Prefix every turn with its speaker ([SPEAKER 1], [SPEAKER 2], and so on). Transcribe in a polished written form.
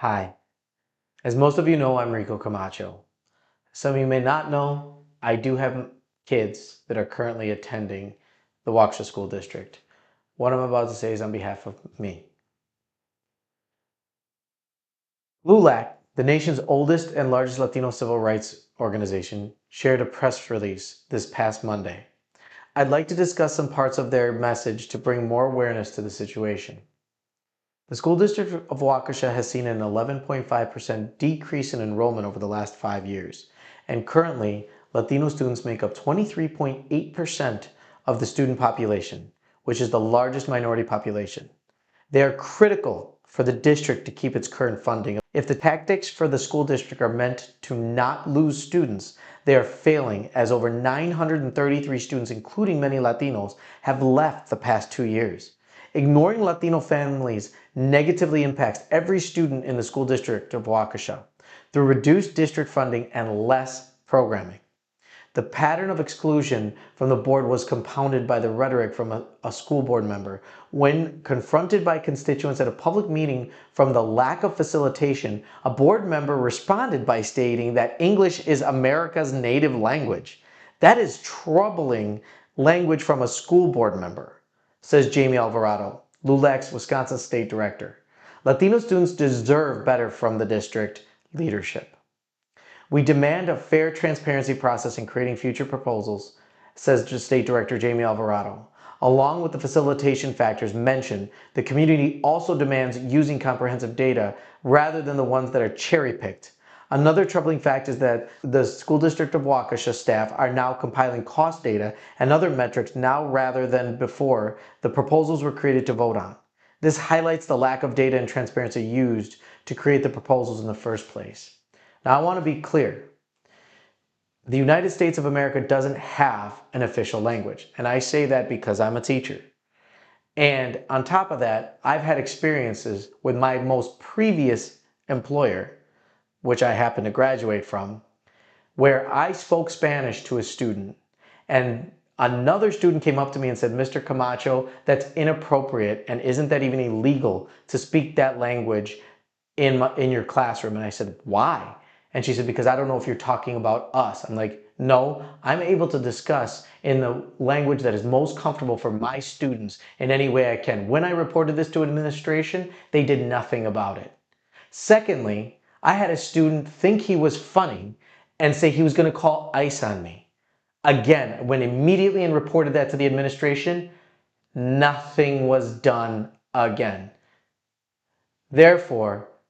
[SPEAKER 1] Hi. As most of you know, I'm Rico Camacho. Some of you may not know, I do have kids that are currently attending the Waukesha School District. What I'm about to say is on behalf of me. LULAC, the nation's oldest and largest Latino civil rights organization, shared a press release this past Monday. I'd like to discuss some parts of their message to bring more awareness to the situation. The school district of Waukesha has seen an 11.5% decrease in enrollment over the last 5 years, and currently, Latino students make up 23.8% of the student population, which is the largest minority population. They are critical for the district to keep its current funding. If the tactics for the school district are meant to not lose students, they are failing, as over 933 students, including many Latinos, have left the past 2 years. Ignoring Latino families negatively impacts every student in the school district of Waukesha through reduced district funding and less programming. The pattern of exclusion from the board was compounded by the rhetoric from a school board member. When confronted by constituents at a public meeting from the lack of facilitation, a board member responded by stating that English is America's native language. That is troubling language from a school board member, says Jamie Alvarado, LULAC's Wisconsin State Director. Latino students deserve better from the district leadership. We demand a fair transparency process in creating future proposals, says State Director Jamie Alvarado. Along with the facilitation factors mentioned, the community also demands using comprehensive data rather than the ones that are cherry-picked. Another troubling fact is that the school district of Waukesha staff are now compiling cost data and other metrics now rather than before the proposals were created to vote on. This highlights the lack of data and transparency used to create the proposals in the first place. Now, I want to be clear. The United States of America doesn't have an official language. And I say that because I'm a teacher. And on top of that, I've had experiences with my most previous employer, which I happen to graduate from, where I spoke Spanish to a student and another student came up to me and said, "Mr. Camacho, that's inappropriate, and isn't that even illegal to speak that language in your classroom?" And I said, "Why?" And she said, "Because I don't know if you're talking about us." I'm like, "No, I'm able to discuss in the language that is most comfortable for my students in any way I can." When I reported this to administration, they did nothing about it. Secondly, I had a student think he was funny and say he was going to call ICE on me. Again, when immediately and reported that to the administration, nothing was done again. Therefore,